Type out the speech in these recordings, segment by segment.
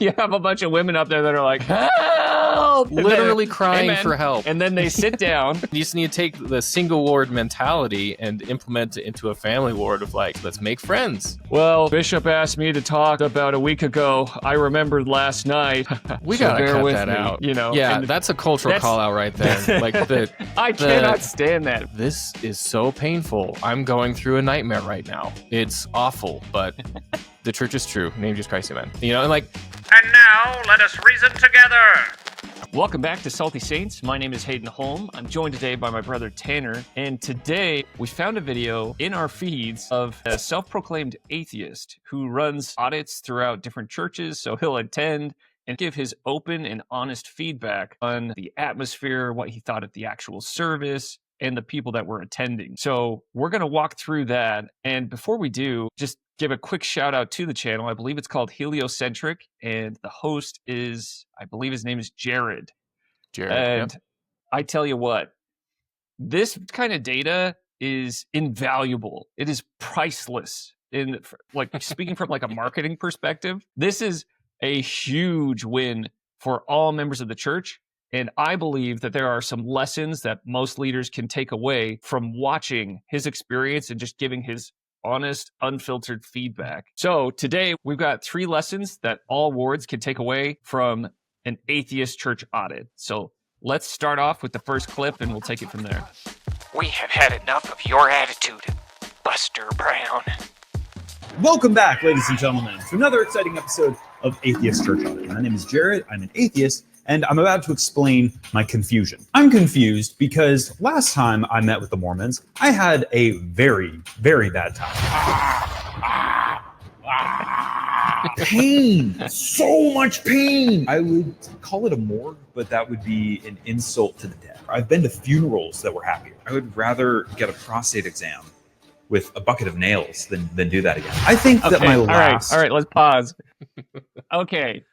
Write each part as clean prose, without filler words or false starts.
You have a bunch of women up there that are like, help! Literally crying for help. And then they sit down. You just need to take the single ward mentality and implement it into a family ward of like, let's make friends. Well, Bishop asked me to talk about a week ago. I remembered last night. We so gotta bear cut with that me, out. You know, yeah, that's a cultural call out right there. Like I cannot stand that. This is so painful. I'm going through a nightmare right now. It's awful, but the church is true. Name Jesus Christ, amen. You know, and like. And now let us reason together. Welcome back to Salty Saints. My name is Hayden Holm. I'm joined today by my brother Tanner. And today we found a video in our feeds of a self-proclaimed atheist who runs audits throughout different churches. So he'll attend and give his open and honest feedback on the atmosphere, what he thought of the actual service, and the people that were attending. So we're going to walk through that. And before we do, just give a quick shout out to the channel. I believe it's called Heliocentric, and the host is, I believe his name is Jared. And yep. I tell you what, this kind of data is invaluable. It is priceless. Speaking from like a marketing perspective, this is a huge win for all members of the church. And I believe that there are some lessons that most leaders can take away from watching his experience and just giving his honest, unfiltered feedback. So today we've got 3 lessons that all wards can take away from an atheist church audit. So let's start off with the first clip and we'll take it from there. We have had enough of your attitude, Buster Brown. Welcome back, ladies and gentlemen, to another exciting episode of Atheist Church Audit. My name is Jared. I'm an atheist. And I'm about to explain my confusion. I'm confused because last time I met with the Mormons, I had a very, very bad time. Pain! So much pain! I would call it a morgue, but that would be an insult to the dead. I've been to funerals that were happier. I would rather get a prostate exam with a bucket of nails than do that again. I think that my last... All right, let's pause. Okay.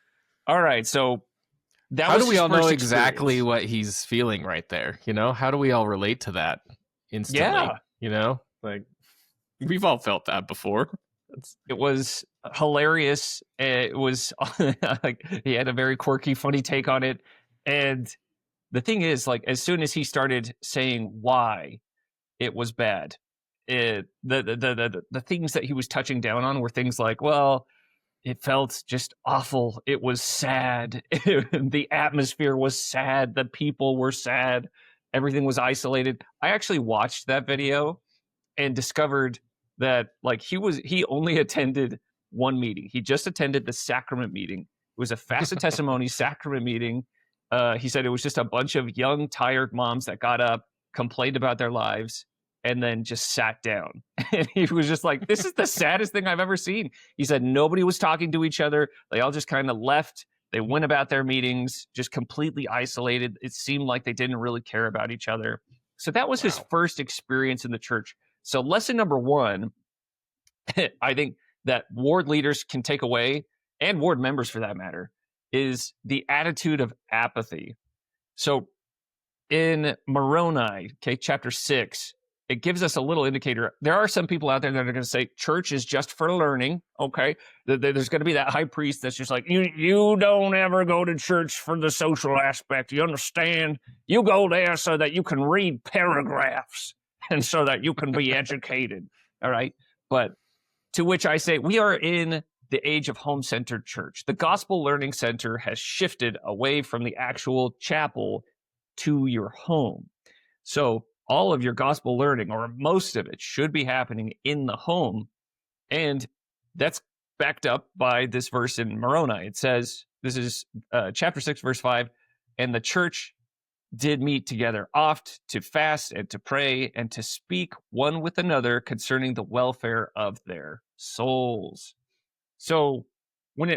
All right, so... How do we all know exactly what he's feeling right there? You know, how do we all relate to that instantly? Yeah. You know, like we've all felt that before. It was hilarious. It was like he had a very quirky, funny take on it. And the thing is, like, as soon as he started saying why it was bad, the things that he was touching down on were things like, well, it felt just awful. It was sad. The atmosphere was sad. The people were sad. Everything was isolated. I actually watched that video and discovered that like he only attended one meeting. He just attended the sacrament meeting. It was a fast and testimony sacrament meeting. He said it was just a bunch of young, tired moms that got up, complained about their lives, and then just sat down. And he was just like, this is the saddest thing I've ever seen. He said nobody was talking to each other. They all just kind of left. They went about their meetings, just completely isolated. It seemed like they didn't really care about each other. So that was his first experience in the church. So lesson number 1, I think that ward leaders can take away, and ward members for that matter, is the attitude of apathy. So in Moroni, chapter 6, it gives us a little indicator. There are some people out there that are going to say church is just for learning. Okay. There's going to be that high priest that's just like, you don't ever go to church for the social aspect. You understand? You go there so that you can read paragraphs and so that you can be educated. All right. But to which I say, we are in the age of home-centered church. The Gospel Learning Center has shifted away from the actual chapel to your home. So all of your gospel learning, or most of it, should be happening in the home. And that's backed up by this verse in Moroni. It says, this is chapter 6, verse 5, and the church did meet together oft to fast and to pray and to speak one with another concerning the welfare of their souls. So when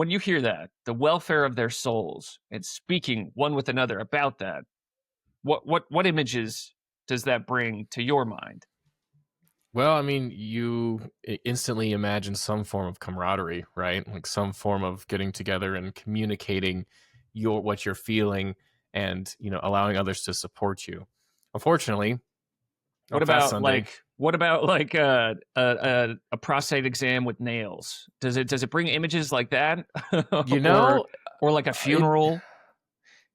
you hear that, the welfare of their souls, and speaking one with another about that, what images does that bring to your mind? Well, I mean, you instantly imagine some form of camaraderie, right? Like some form of getting together and communicating what you're feeling and, allowing others to support you. Unfortunately, what about Sunday, like What about like a prostate exam with nails? Does it bring images like that? You know, or like a funeral?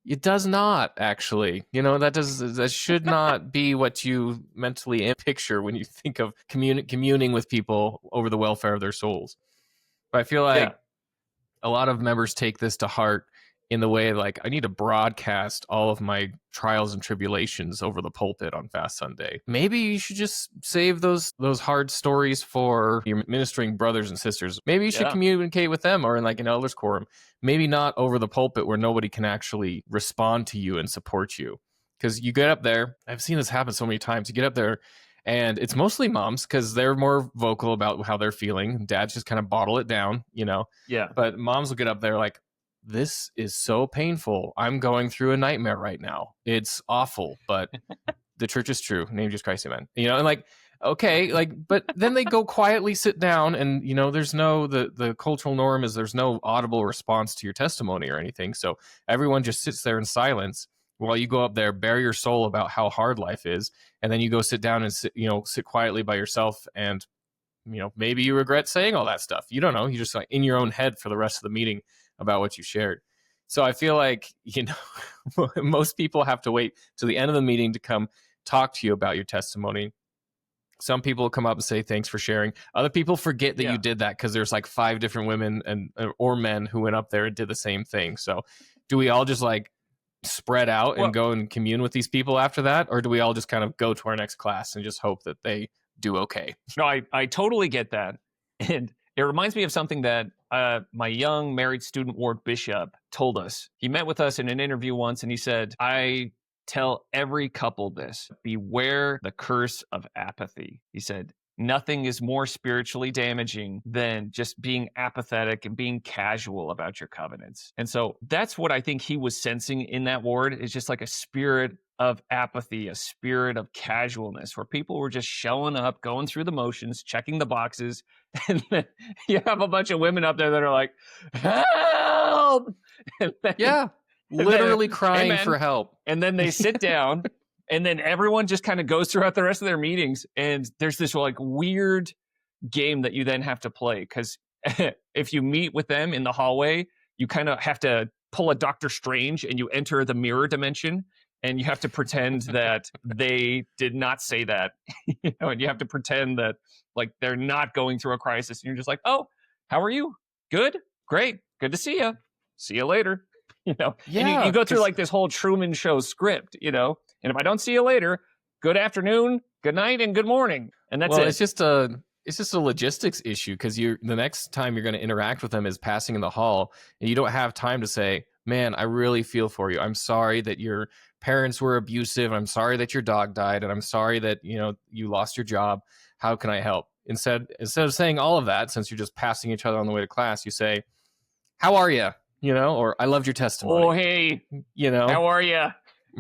It does not actually. That should not be what you mentally picture when you think of communing with people over the welfare of their souls. But I feel like a lot of members take this to heart in the way like I need to broadcast all of my trials and tribulations over the pulpit on Fast Sunday. Maybe you should just save those hard stories for your ministering brothers and sisters. Maybe you should communicate with them or in like an elders quorum. Maybe not over the pulpit where nobody can actually respond to you and support you. Because you get up there, I've seen this happen so many times. You get up there and it's mostly moms because they're more vocal about how they're feeling. Dads just kind of bottle it down, Yeah. But moms will get up there like, this is so painful. I'm going through a nightmare right now. It's awful, but the church is true. Name Jesus Christ, amen. And like, okay, like, but then they go quietly sit down and, there's no, the cultural norm is there's no audible response to your testimony or anything. So everyone just sits there in silence while you go up there, bare your soul about how hard life is. And then you go sit down and sit quietly by yourself. And, maybe you regret saying all that stuff. You don't know. You just like in your own head for the rest of the meeting about what you shared. So I feel like, most people have to wait to the end of the meeting to come talk to you about your testimony. Some people come up and say, thanks for sharing. Other people forget that you did that because there's like 5 different women or men who went up there and did the same thing. So do we all just like spread out and go and commune with these people after that? Or do we all just kind of go to our next class and just hope that they do okay? No, I totally get that. And it reminds me of something that my young married student ward bishop told us. He met with us in an interview once and he said, I tell every couple this: beware the curse of apathy. He said, nothing is more spiritually damaging than just being apathetic and being casual about your covenants. And so that's what I think he was sensing in that ward, is just like a spirit of apathy, a spirit of casualness, where people were just showing up, going through the motions, checking the boxes. And then you have a bunch of women up there that are like, help! Literally crying for help. And then they sit down. And then everyone just kind of goes throughout the rest of their meetings. And there's this like weird game that you then have to play. Because if you meet with them in the hallway, you kind of have to pull a Doctor Strange and you enter the mirror dimension. And you have to pretend that they did not say that. And you have to pretend that like they're not going through a crisis. And you're just like, oh, how are you? Good? Great. Good to see you. See you later. And you go through like this whole Truman Show script, and if I don't see you later, good afternoon, good night, and good morning. And that's it. It's just a logistics issue because the next time you're going to interact with them is passing in the hall, and you don't have time to say, man, I really feel for you. I'm sorry that your parents were abusive. I'm sorry that your dog died, and I'm sorry that you lost your job. How can I help? Instead of saying all of that, since you're just passing each other on the way to class, you say, how are you? Or I loved your testimony. Oh, hey, how are you? I'm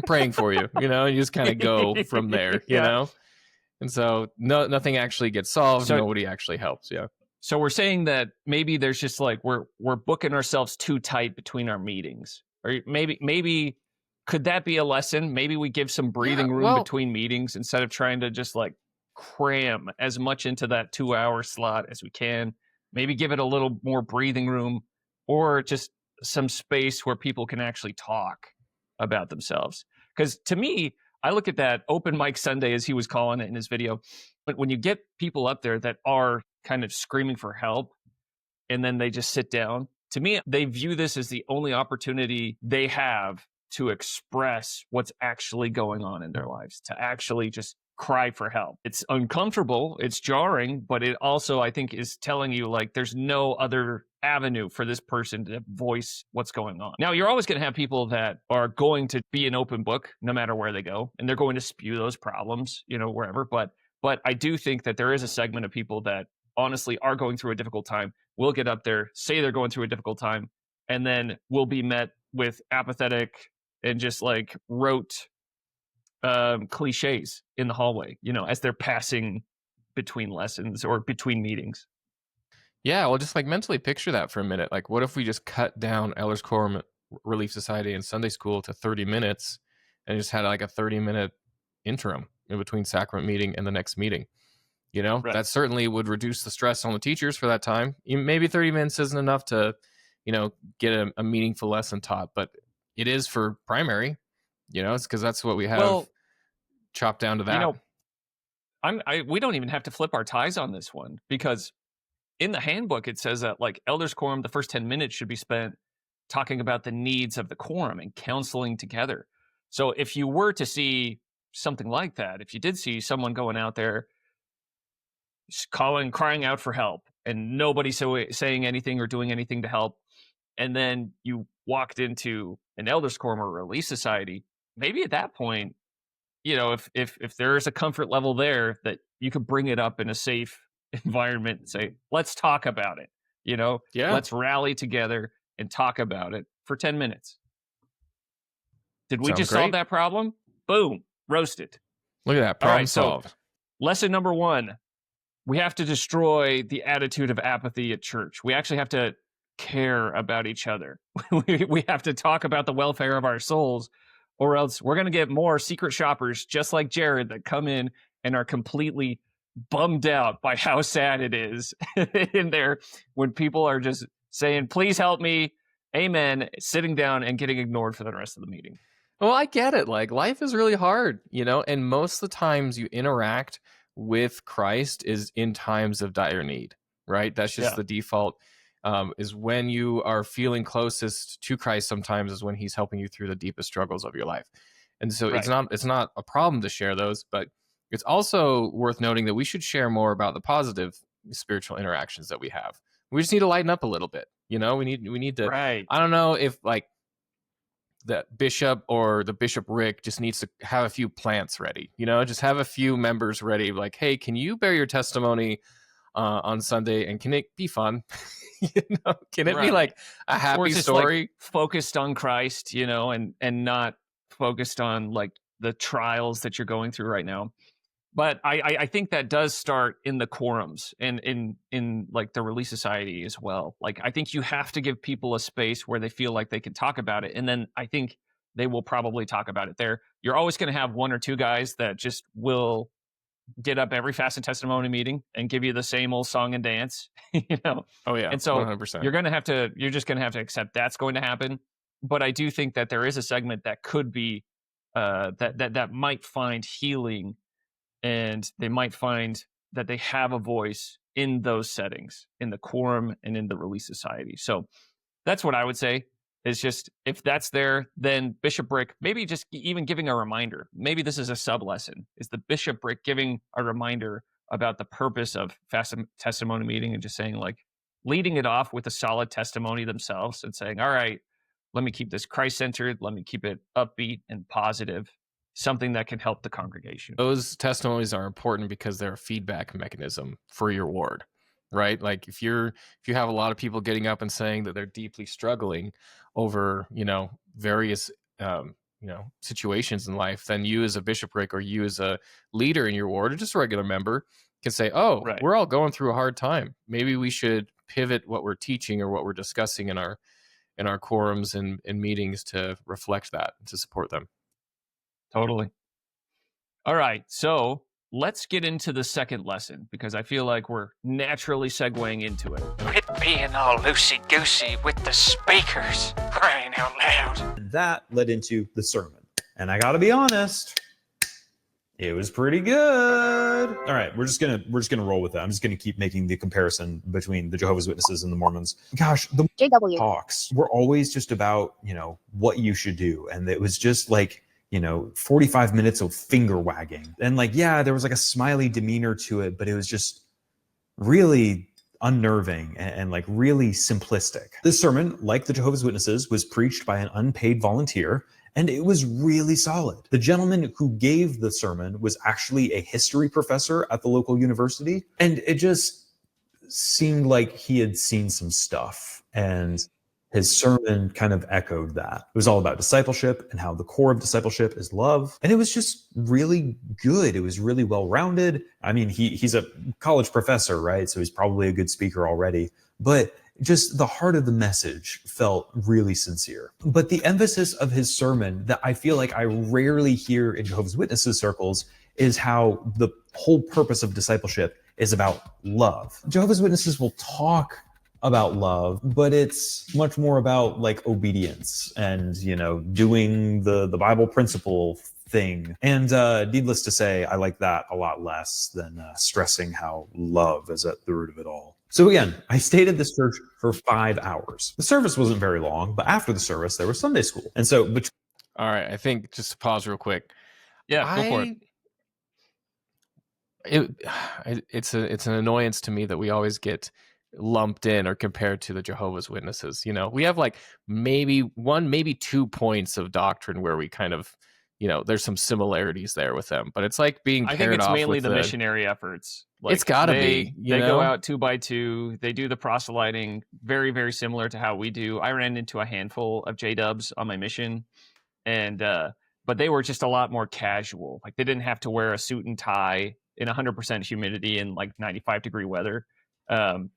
praying for you. You just kind of go from there, And so nothing actually gets solved. So, nobody actually helps. Yeah. So we're saying that maybe there's just like we're booking ourselves too tight between our meetings, or maybe could that be a lesson? Maybe we give some breathing room between meetings instead of trying to just like cram as much into that 2-hour slot as we can. Maybe give it a little more breathing room, or just some space where people can actually talk about themselves. Because to me, I look at that open mic Sunday, as he was calling it in his video, but when you get people up there that are kind of screaming for help and then they just sit down, to me, they view this as the only opportunity they have to express what's actually going on in their lives, to actually just cry for help. It's uncomfortable, it's jarring, but it also, I think, is telling you like there's no other avenue for this person to voice what's going on. Now, you're always going to have people that are going to be an open book no matter where they go, and they're going to spew those problems, wherever. But I do think that there is a segment of people that honestly are going through a difficult time, will get up there, say they're going through a difficult time, and then will be met with apathetic and just like rote cliches in the hallway, as they're passing between lessons or between meetings. Yeah, well, just like mentally picture that for a minute. Like, what if we just cut down Elders Quorum, Relief Society, and Sunday School to 30 minutes and just had like a 30-minute interim in between sacrament meeting and the next meeting? You know, Right. that certainly would reduce the stress on the teachers for that time. Maybe 30 minutes isn't enough to, you know, get a meaningful lesson taught, but it is for primary, you know, it's because that's what we have Well, chopped down to that. you know, we don't even have to flip our ties on this one, because in the handbook it says that like elders quorum, the first 10 minutes should be spent talking about the needs of the quorum and counseling together. So if you were to see something like that, if you did see someone going out there crying out for help and nobody saying anything or doing anything to help, and then you walked into an elders quorum or relief society, maybe at that point, you know, if there's a comfort level there, that you could bring it up in a safe environment and say, let's talk about it. You know, let's rally together and talk about it for 10 minutes. Did we just solve that problem? Boom, roasted. Look at that, problem solved. So lesson number 1, we have to destroy the attitude of apathy at church. We actually have to care about each other. We have to talk about the welfare of our souls, or else we're going to get more secret shoppers just like Jared that come in and are completely bummed out by how sad it is in there when people are just saying, please help me, amen, sitting down and getting ignored for the rest of the meeting. Well, I get it. Like, life is really hard, you know, and most of the times you interact with Christ is in times of dire need, right? That's just the default. Is when you are feeling closest to Christ sometimes is when he's helping you through the deepest struggles of your life. And so it's not a problem to share those, but it's also worth noting that we should share more about the positive spiritual interactions that we have. We just need to lighten up a little bit. You know, we need to, I don't know if like the bishop or the bishopric just needs to have a few plants ready, you know, just have a few members ready. Like, hey, can you bear your testimony on Sunday, and can it be fun? You know, can it be like a happy story, like focused on Christ, you know, and not focused on like the trials that you're going through right now. But I think that does start in the quorums and in like the Relief Society as well. Like, I think you have to give people a space where they feel like they can talk about it, and then I think they will probably talk about it there. You're always going to have one or two guys that just will get up every fast and testimony meeting and give you the same old song and dance, you know? Oh yeah. And so 100%. you're just going to have to accept that's going to happen. But I do think that there is a segment that could be, that might find healing, and they might find that they have a voice in those settings, in the quorum and in the Relief Society. So that's what I would say. Is just, if that's there, then bishopric, maybe just even giving a reminder. Maybe this is a sub lesson, is the bishopric giving a reminder about the purpose of fast and testimony meeting, and just saying, like, leading it off with a solid testimony themselves and saying, all right, let me keep this Christ-centered, let me keep it upbeat and positive, something that can help the congregation. Those testimonies are important because they're a feedback mechanism for your ward, right? Like, if you have a lot of people getting up and saying that they're deeply struggling over, you know, various you know, situations in life, then you as a bishopric, or you as a leader in your ward, or just a regular member, can say, oh, we're all going through a hard time. Maybe we should pivot what we're teaching or what we're discussing in our quorums and meetings to reflect that, to support them. Totally. All right, so let's get into the second lesson, because I feel like we're naturally segueing into it. Quit being all loosey-goosey with the speakers, crying out loud. And that led into the sermon. And I gotta be honest, it was pretty good. All right, we're just gonna roll with that. I'm just gonna keep making the comparison between the Jehovah's Witnesses and the Mormons. Gosh, the JW talks were always just about, you know, what you should do. And it was just like, you know, 45 minutes of finger wagging. And like, yeah, there was like a smiley demeanor to it, but it was just really unnerving and like really simplistic. This sermon, like the Jehovah's Witnesses, was preached by an unpaid volunteer, and it was really solid. The gentleman who gave the sermon was actually a history professor at the local university, and it just seemed like he had seen some stuff, and his sermon kind of echoed that. It was all about discipleship and how the core of discipleship is love. And it was just really good. It was really well-rounded. I mean, he's a college professor, right? So he's probably a good speaker already. But just the heart of the message felt really sincere. But the emphasis of his sermon that I feel like I rarely hear in Jehovah's Witnesses circles is how the whole purpose of discipleship is about love. Jehovah's Witnesses will talk about love, but it's much more about like obedience and, you know, doing the Bible principle thing. And needless to say, I like that a lot less than stressing how love is at the root of it all. So again, I stayed at this church for 5 hours. The service wasn't very long, but after the service, there was Sunday school. And so All right, I think just to pause real quick. Yeah, go for it. It's an annoyance to me that we always get lumped in or compared to the Jehovah's Witnesses. You know, we have like maybe 2 points of doctrine where we kind of, you know, there's some similarities there with them, but it's like being I paired think it's off mainly with the missionary efforts. Like, it's got to be. They go out 2 by 2. They do the proselyting, very, very similar to how we do. I ran into a handful of J-dubs on my mission, and but they were just a lot more casual. Like, they didn't have to wear a suit and tie in 100% humidity and like 95-degree weather. And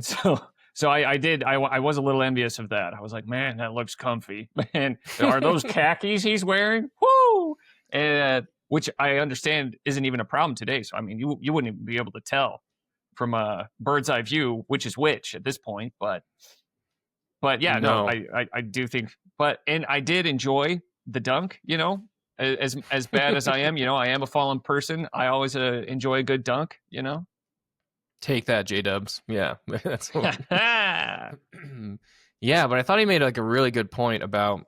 so I was a little envious of that. I was like, man, that looks comfy. Man, are those khakis he's wearing? Woo! And which I understand isn't even a problem today. So I mean, you wouldn't even be able to tell from a bird's eye view which is which at this point. But yeah, no, I do think. And I did enjoy the dunk. You know, as bad as I am, you know, I am a fallen person. I always enjoy a good dunk. You know. Take that, J-dubs. Yeah. That's what yeah, but I thought he made like a really good point about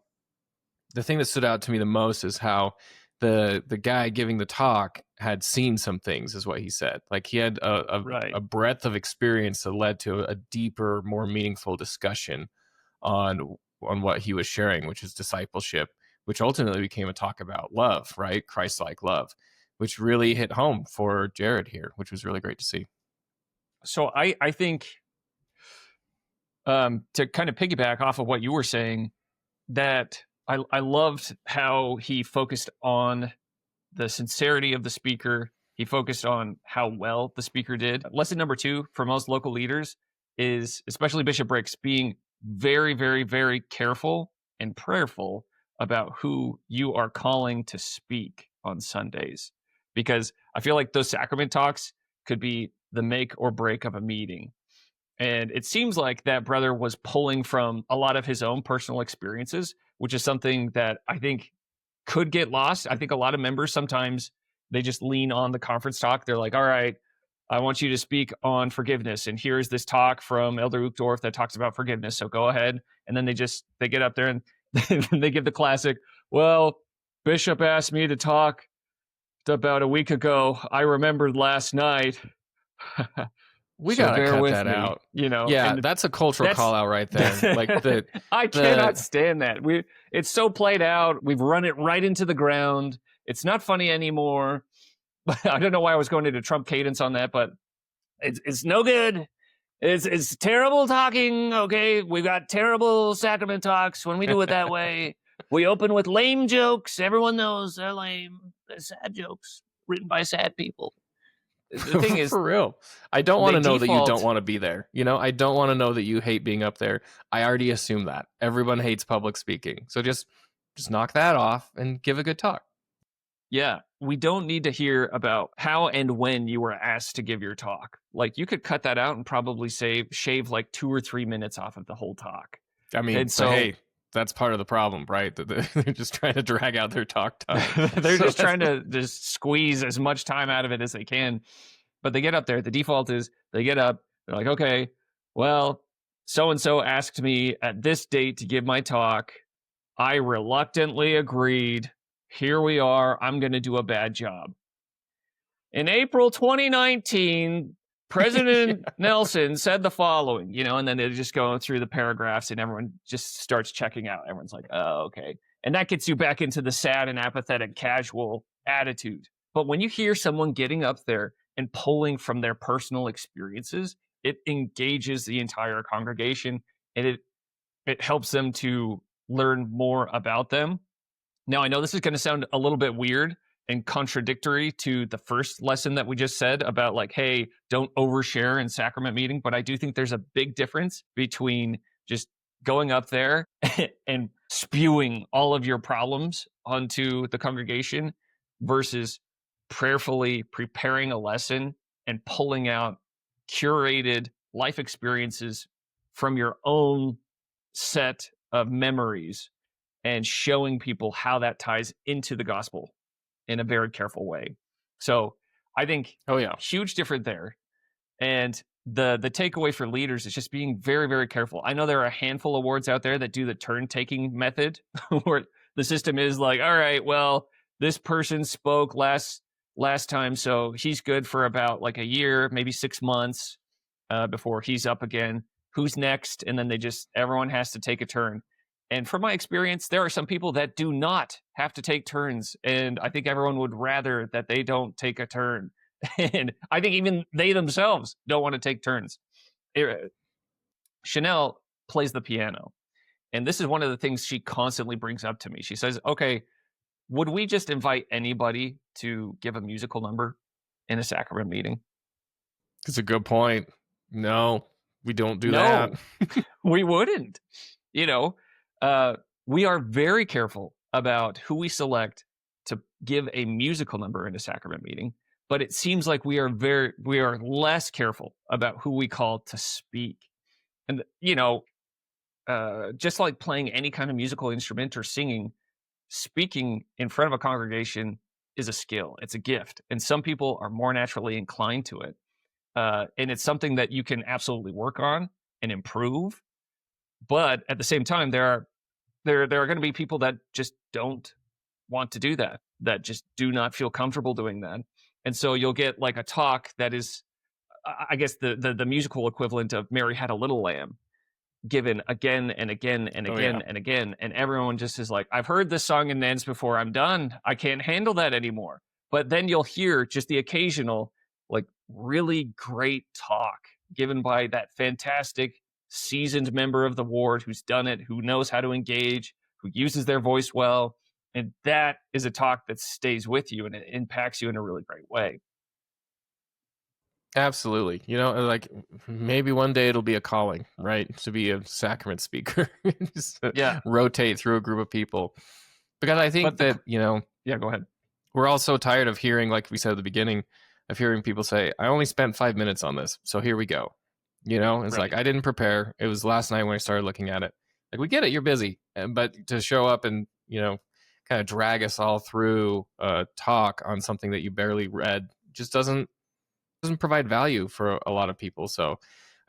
the thing that stood out to me the most is how the guy giving the talk had seen some things, is what he said. Like he had a breadth of experience that led to a deeper, more meaningful discussion on what he was sharing, which is discipleship, which ultimately became a talk about love, right? Christ-like love, which really hit home for Jared here, which was really great to see. So I think to kind of piggyback off of what you were saying, that I loved how he focused on the sincerity of the speaker. He focused on how well the speaker did. Lesson number 2 for most local leaders is, especially bishoprics, being very, very, very careful and prayerful about who you are calling to speak on Sundays. Because I feel like those sacrament talks could be the make or break of a meeting. And it seems like that brother was pulling from a lot of his own personal experiences, which is something that I think could get lost. I think a lot of members sometimes they just lean on the conference talk. They're like, all right, I want you to speak on forgiveness. And here's this talk from Elder Uchtdorf that talks about forgiveness. So go ahead. And then they get up there and they give the classic, well, Bishop asked me to talk about a week ago. I remembered last night. We gotta cut that out. You know, yeah, that's a cultural call out right there. Like I cannot stand that. It's so played out. We've run it right into the ground. It's not funny anymore. I don't know why I was going into Trump cadence on that, but it's no good. It's terrible talking. Okay, we've got terrible sacrament talks when we do it that way. We open with lame jokes. Everyone knows they're lame. They're sad jokes written by sad people. The thing is, for real, I don't want to know that you don't want to be there. You know, I don't want to know that you hate being up there. I already assume that everyone hates public speaking. So just knock that off and give a good talk. Yeah, we don't need to hear about how and when you were asked to give your talk. Like, you could cut that out and probably shave like 2 or 3 minutes off of the whole talk. I mean, and so hey, that's part of the problem, right? They're just trying to drag out their talk time. They're just trying to just squeeze as much time out of it as they can. But they get up there. The default is they get up. They're like, okay, well, so-and-so asked me at this date to give my talk. I reluctantly agreed. Here we are. I'm going to do a bad job. In April 2019, President Nelson said the following, you know, and then they're just going through the paragraphs and everyone just starts checking out. Everyone's like, oh, okay. And that gets you back into the sad and apathetic casual attitude. But when you hear someone getting up there and pulling from their personal experiences, it engages the entire congregation and it helps them to learn more about them. Now, I know this is going to sound a little bit weird and contradictory to the first lesson that we just said about like, hey, don't overshare in sacrament meeting. But I do think there's a big difference between just going up there and spewing all of your problems onto the congregation versus prayerfully preparing a lesson and pulling out curated life experiences from your own set of memories and showing people how that ties into the gospel in a very careful way. So I think huge difference there. And the takeaway for leaders is just being very, very careful. I know there are a handful of awards out there that do the turn taking method where the system is like, all right, well, this person spoke last time, so he's good for about like a year, maybe 6 months before he's up again. Who's next? And then everyone has to take a turn. And from my experience, there are some people that do not have to take turns. And I think everyone would rather that they don't take a turn. And I think even they themselves don't want to take turns. Chanel plays the piano. And this is one of the things she constantly brings up to me. She says, okay, would we just invite anybody to give a musical number in a sacrament meeting? It's a good point. No, we don't do that. We wouldn't. We are very careful about who we select to give a musical number in a sacrament meeting, but it seems like we are less careful about who we call to speak. And just like playing any kind of musical instrument or singing, speaking in front of a congregation is a skill. It's a gift, and some people are more naturally inclined to it. And it's something that you can absolutely work on and improve. But at the same time, there are going to be people that just don't want to do that, that just do not feel comfortable doing that. And so you'll get like a talk that is, I guess, the musical equivalent of Mary Had a Little Lamb, given again and again and again and again. And everyone just is like, I've heard this song and dance before. I'm done. I can't handle that anymore. But then you'll hear just the occasional, like, really great talk given by that fantastic seasoned member of the ward who's done it, who knows how to engage, who uses their voice well. And that is a talk that stays with you and it impacts you in a really great way. Absolutely. Like maybe one day it'll be a calling, right? To be a sacrament speaker. Just rotate through a group of people. Because I think go ahead. We're all so tired of hearing, like we said at the beginning, of hearing people say, I only spent 5 minutes on this, so here we go. It's like, I didn't prepare. It was last night when I started looking at it. Like, we get it, you're busy. But to show up and, kind of drag us all through a talk on something that you barely read just doesn't provide value for a lot of people. So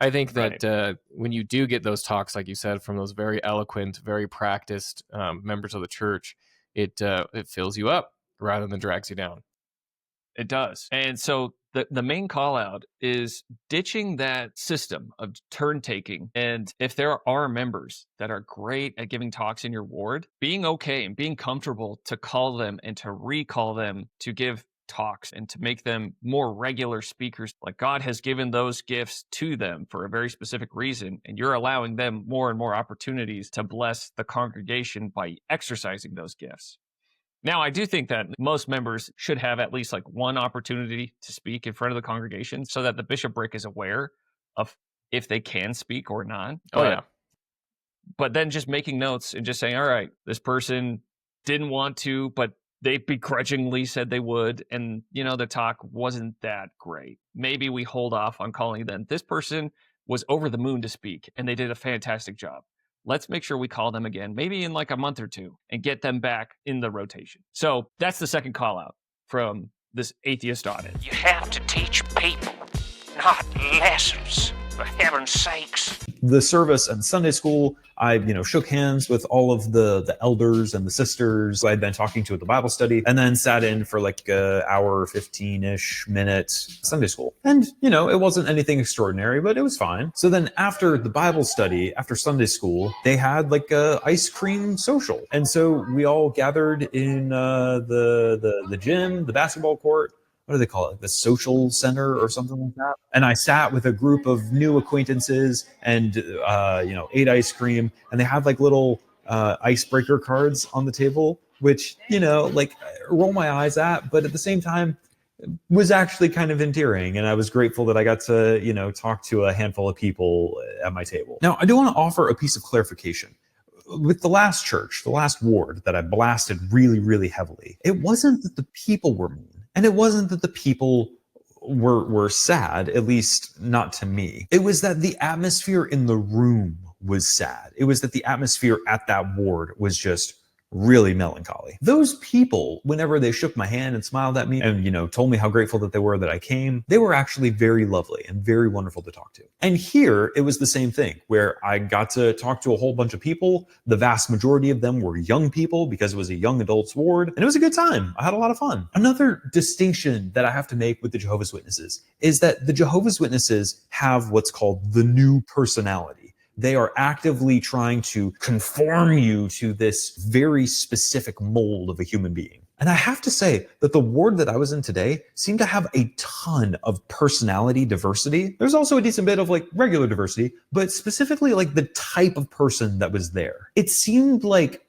I think that when you do get those talks, like you said, from those very eloquent, very practiced members of the church, it fills you up rather than drags you down. It does. And so the main call out is ditching that system of turn taking. And if there are members that are great at giving talks in your ward, being okay and being comfortable to call them and to recall them to give talks and to make them more regular speakers. Like, God has given those gifts to them for a very specific reason, and you're allowing them more and more opportunities to bless the congregation by exercising those gifts. Now, I do think that most members should have at least like one opportunity to speak in front of the congregation so that the bishopric is aware of if they can speak or not. But then just making notes and just saying, all right, this person didn't want to, but they begrudgingly said they would. And, the talk wasn't that great. Maybe we hold off on calling them. This person was over the moon to speak, and they did a fantastic job. Let's make sure we call them again, maybe in like a month or two, and get them back in the rotation. So that's the second call out from this atheist audit. You have to teach people, not lessons, for heaven's sakes. The service and Sunday school, I shook hands with all of the elders and the sisters I had been talking to at the Bible study, and then sat in for like an hour, 15-ish minutes Sunday school. And, it wasn't anything extraordinary, but it was fine. So then after the Bible study, after Sunday school, they had like a ice cream social. And so we all gathered in the gym, the basketball court. What do they call it? The social center or something like that. And I sat with a group of new acquaintances and, ate ice cream. And they had like little icebreaker cards on the table, which, roll my eyes at, but at the same time was actually kind of endearing. And I was grateful that I got to, talk to a handful of people at my table. Now, I do want to offer a piece of clarification. With the last church, the last ward that I blasted really, really heavily, it wasn't that the people were mean. And it wasn't that the people were sad, at least not to me. It was that the atmosphere in the room was sad. It was that the atmosphere at that ward was just really melancholy. Those people, whenever they shook my hand and smiled at me and, told me how grateful that they were that I came, they were actually very lovely and very wonderful to talk to. And here it was the same thing, where I got to talk to a whole bunch of people. The vast majority of them were young people because it was a young adults ward, and it was a good time. I had a lot of fun. Another distinction that I have to make with the Jehovah's Witnesses is that the Jehovah's Witnesses have what's called the new personality. They are actively trying to conform you to this very specific mold of a human being. And I have to say that the ward that I was in today seemed to have a ton of personality diversity. There's also a decent bit of regular diversity, but specifically the type of person that was there. It seemed like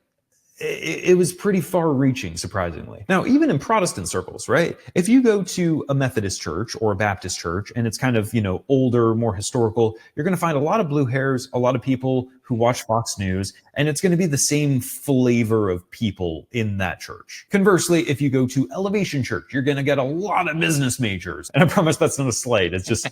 it was pretty far reaching, surprisingly. Now, even in Protestant circles, right? If you go to a Methodist church or a Baptist church and it's kind of, older, more historical, you're going to find a lot of blue hairs, a lot of people who watch Fox News, and it's going to be the same flavor of people in that church. Conversely, if you go to Elevation Church, you're going to get a lot of business majors. And I promise that's not a slight. It's just,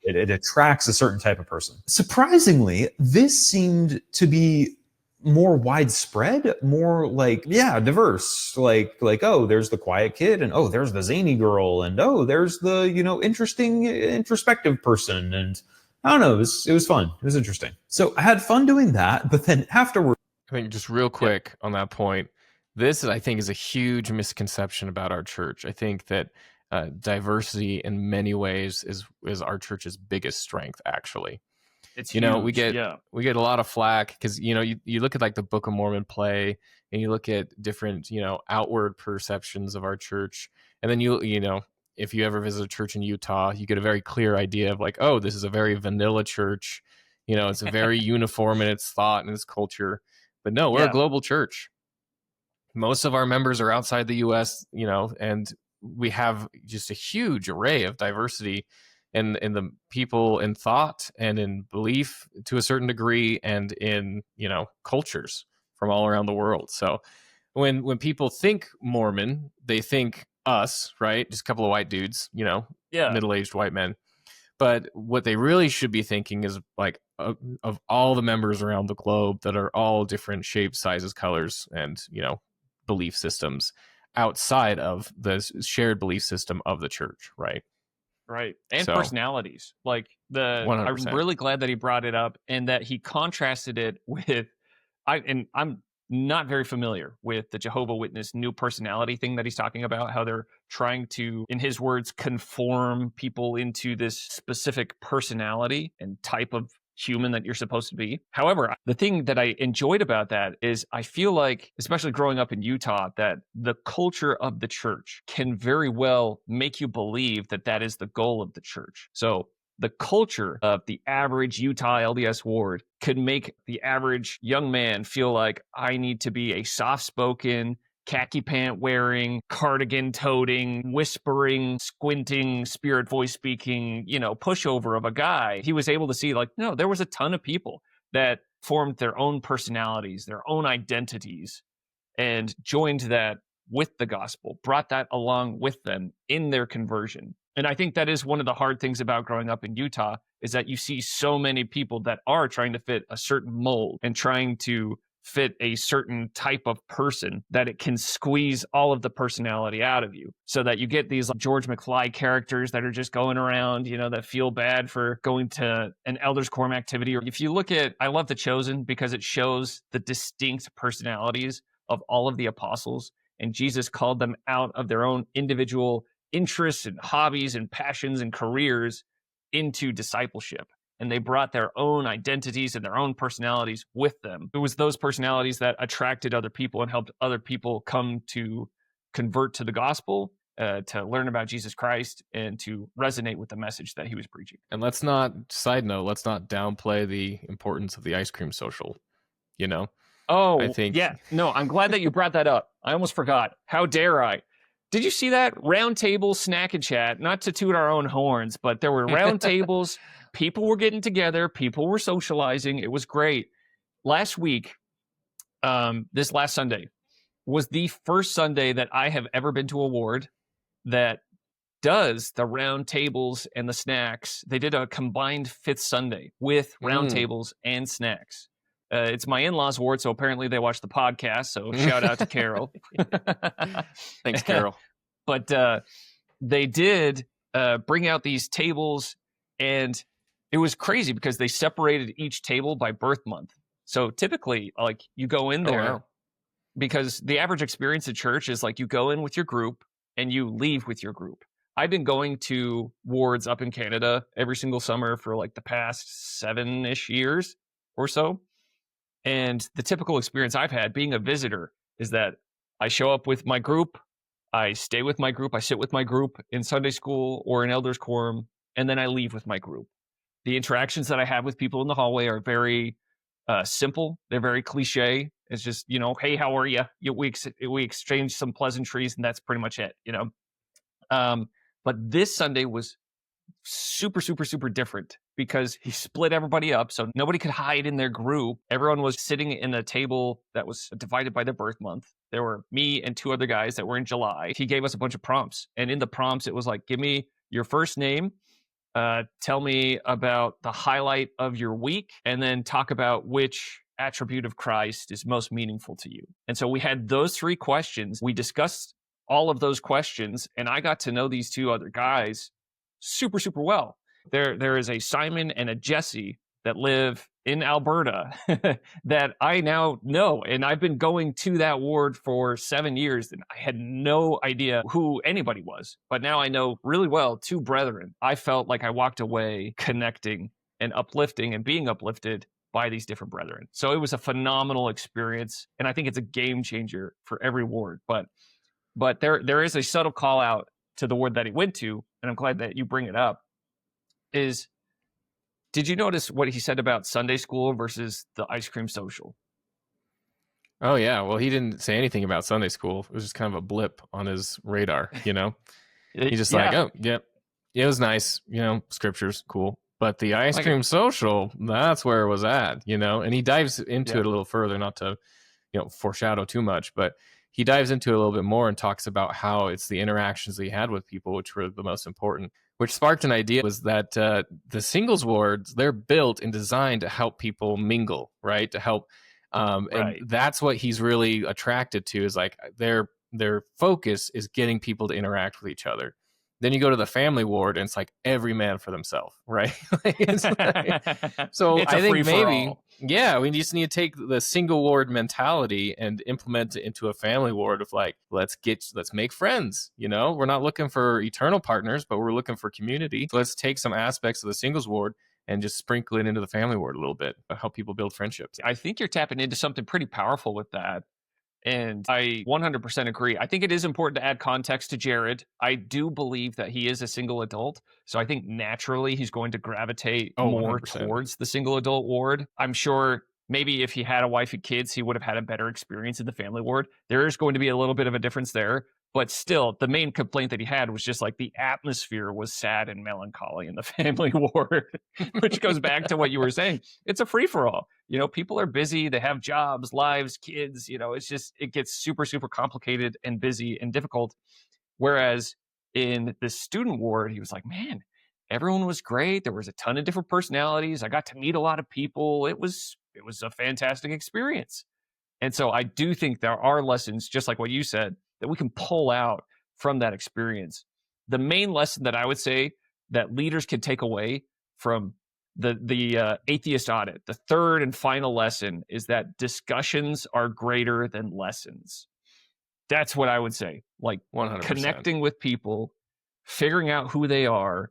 it attracts a certain type of person. Surprisingly, this seemed to be more widespread, more diverse, oh, there's the quiet kid, and oh, there's the zany girl, and oh, there's the interesting introspective person, and I don't know, it was fun, it was interesting. So I had fun doing that, but then afterward, I think just real quick on that point, this I think is a huge misconception about our church. I think that diversity in many ways is our church's biggest strength, actually. It's we get a lot of flack because you look at the Book of Mormon play, and you look at different outward perceptions of our church, and then if you ever visit a church in Utah, you get a very clear idea of oh, this is a very vanilla church. It's a very uniform in its thought and its culture. But no, we're a global church. Most of our members are outside the U.S. And we have just a huge array of diversity in the people in thought and in belief to a certain degree, and in cultures from all around the world. So when people think Mormon, they think us, right? Just a couple of white dudes, middle-aged white men. But what they really should be thinking is of all the members around the globe that are all different shapes, sizes, colors, and belief systems outside of the shared belief system of the church, right? Right. And So, personalities. 100%. I'm really glad that he brought it up and that he contrasted it with I'm not very familiar with the Jehovah Witness new personality thing that he's talking about, how they're trying to, in his words, conform people into this specific personality and type of human that you're supposed to be. However, the thing that I enjoyed about that is I feel like, especially growing up in Utah, that the culture of the church can very well make you believe that that is the goal of the church. So the culture of the average Utah LDS ward could make the average young man feel like I need to be a soft-spoken, khaki pant wearing, cardigan toting, whispering, squinting, spirit voice speaking, pushover of a guy. He was able to see no, there was a ton of people that formed their own personalities, their own identities, and joined that with the gospel, brought that along with them in their conversion. And I think that is one of the hard things about growing up in Utah, is that you see so many people that are trying to fit a certain mold and trying to fit a certain type of person, that it can squeeze all of the personality out of you, so that you get these George McFly characters that are just going around, that feel bad for going to an elders quorum activity. Or if you look at, I love The Chosen because it shows the distinct personalities of all of the apostles, and Jesus called them out of their own individual interests and hobbies and passions and careers into discipleship. And they brought their own identities and their own personalities with them. It was those personalities that attracted other people and helped other people come to convert to the gospel, to learn about Jesus Christ, and to resonate with the message that he was preaching. and let's not downplay the importance of the ice cream social. Oh, I think- yeah. No, I'm glad that you brought that up. I almost forgot. How dare I? Did you see that? Round table snack and chat, not to toot our own horns, but there were round tables. People were getting together. People were socializing. It was great. Last week, this last Sunday, was the first Sunday that I have ever been to a ward that does the round tables and the snacks. They did a combined fifth Sunday with round tables and snacks. It's my in-laws' ward, so apparently they watch the podcast. So shout out to Carol. Thanks, Carol. But they did bring out these tables, and it was crazy because they separated each table by birth month. So typically, like, you go in there because the average experience at church is like you go in with your group and you leave with your group. I've been going to wards up in Canada every single summer for like the past 7-ish years or so. And the typical experience I've had being a visitor is that I show up with my group, I stay with my group, I sit with my group in Sunday school or in elders quorum, and then I leave with my group. The interactions that I have with people in the hallway are very simple. They're very cliche. It's just, you know, hey, how are you? We exchange some pleasantries, and that's pretty much it, you know. But this Sunday was super, super, super different because he split everybody up so nobody could hide in their group. Everyone was sitting in a table that was divided by their birth month. There were me and 2 other guys that were in July. He gave us a bunch of prompts, and in the prompts, it was like, give me your first name, tell me about the highlight of your week, and then talk about which attribute of Christ is most meaningful to you. And so we had those 3 questions. We discussed all of those questions, and I got to know these 2 other guys super, super well. There is a Simon and a Jesse that live in Alberta that I now know, and I've been going to that ward for 7 years, and I had no idea who anybody was. But now I know really well 2 brethren. I felt like I walked away connecting and uplifting and being uplifted by these different brethren. So it was a phenomenal experience, and I think it's a game changer for every ward. But there is a subtle call out to the ward that he went to, and I'm glad that you bring it up, is, did you notice what he said about Sunday school versus the ice cream social? Oh, yeah. Well, he didn't say anything about Sunday school. It was just kind of a blip on his radar, you know? He's just like, oh, yep. Yeah, it was nice, you know, scriptures, cool. But the ice cream social, that's where it was at, you know? And he dives into it a little further, not to, you know, foreshadow too much, but he dives into it a little bit more and talks about how it's the interactions that he had with people, which were the most important, which sparked an idea was that the singles wards, they're built and designed to help people mingle, right? To help. And that's what he's really attracted to, is like their focus is getting people to interact with each other. Then you go to the family ward and it's like every man for themselves, right? So I think maybe, we just need to take the single ward mentality and implement it into a family ward of like, let's make friends. You know, we're not looking for eternal partners, but we're looking for community. So let's take some aspects of the singles ward and just sprinkle it into the family ward a little bit, help people build friendships. I think you're tapping into something pretty powerful with that. And I 100% agree. I think it is important to add context to Jared. I do believe that he is a single adult. So I think naturally he's going to gravitate more 100%. towards the single adult ward. I'm sure maybe if he had a wife and kids, he would have had a better experience in the family ward. There is going to be a little bit of a difference there. But still, the main complaint that he had was just like the atmosphere was sad and melancholy in the family ward, which goes back to what you were saying. It's a free-for-all. You know, people are busy. They have jobs, lives, kids. You know, it's just, it gets super, super complicated and busy and difficult. Whereas in the student ward, he was like, man, everyone was great. There was a ton of different personalities. I got to meet a lot of people. It was a fantastic experience. And so I do think there are lessons, just like what you said, that we can pull out from that experience. The main lesson that I would say that leaders can take away from the atheist audit, the third and final lesson, is that discussions are greater than lessons. That's what I would say. Like 100%. Connecting with people, figuring out who they are,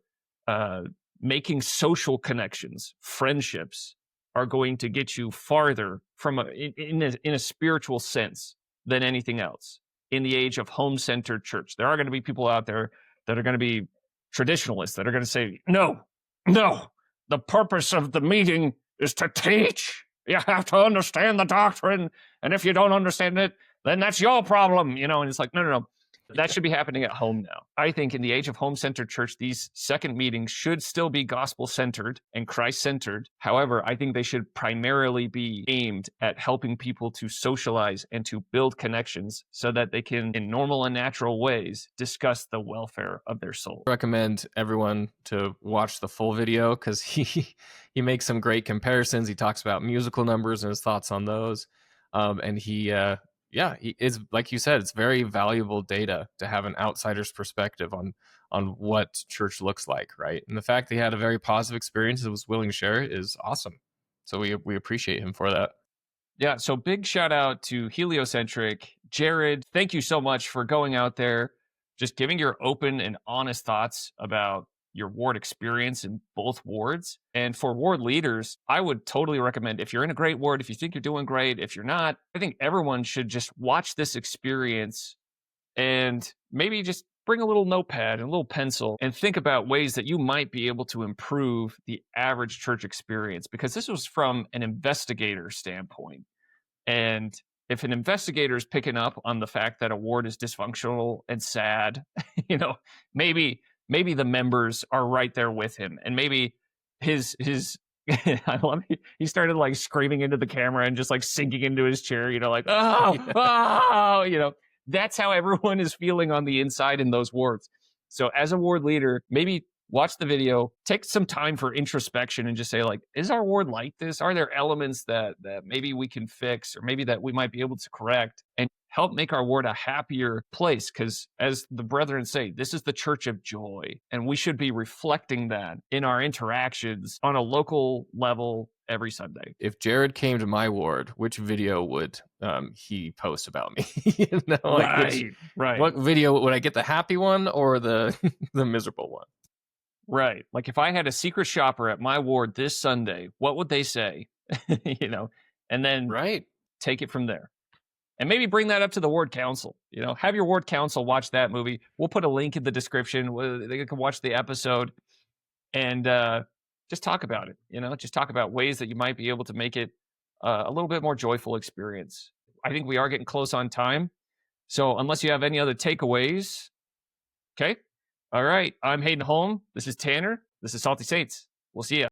making social connections, friendships are going to get you farther from in a spiritual sense than anything else. In the age of home-centered church, there are going to be people out there that are going to be traditionalists that are going to say, no, the purpose of the meeting is to teach. You have to understand the doctrine. And if you don't understand it, then that's your problem, you know? And it's like, no. That should be happening at home now. I think in the age of home-centered church, these second meetings should still be gospel-centered and Christ-centered. However, I think they should primarily be aimed at helping people to socialize and to build connections so that they can, in normal and natural ways, discuss the welfare of their soul. I recommend everyone to watch the full video because he makes some great comparisons. He talks about musical numbers and his thoughts on those. And he is, like you said, it's very valuable data to have an outsider's perspective on what church looks like, right? And the fact that he had a very positive experience and was willing to share it is awesome. So we appreciate him for that. Yeah, so big shout out to Heliocentric. Jared, thank you so much for going out there, just giving your open and honest thoughts about your ward experience in both wards. And for ward leaders, I would totally recommend, if you're in a great ward, if you think you're doing great, if you're not, I think everyone should just watch this experience and maybe just bring a little notepad and a little pencil and think about ways that you might be able to improve the average church experience, because this was from an investigator standpoint. And if an investigator is picking up on the fact that a ward is dysfunctional and sad, maybe the members are right there with him, and maybe his I love it. He started like screaming into the camera and just like sinking into his chair, that's how everyone is feeling on the inside in those wards. So as a ward leader, maybe watch the video, take some time for introspection and just say, like, is our ward like this? Are there elements that maybe we can fix, or maybe that we might be able to correct and help make our ward a happier place? Because as the brethren say, this is the church of joy, and we should be reflecting that in our interactions on a local level every Sunday. If Jared came to my ward, which video would he post about me? Right. What video would I get, the happy one or the the miserable one? Right. Like if I had a secret shopper at my ward this Sunday, what would they say? And then take it from there. And maybe bring that up to the ward council. Have your ward council watch that movie. We'll put a link in the description. They can watch the episode and just talk about it. Just talk about ways that you might be able to make it a little bit more joyful experience. I think we are getting close on time. So unless you have any other takeaways, okay. All right. I'm Hayden Holm. This is Tanner. This is Salty Saints. We'll see ya.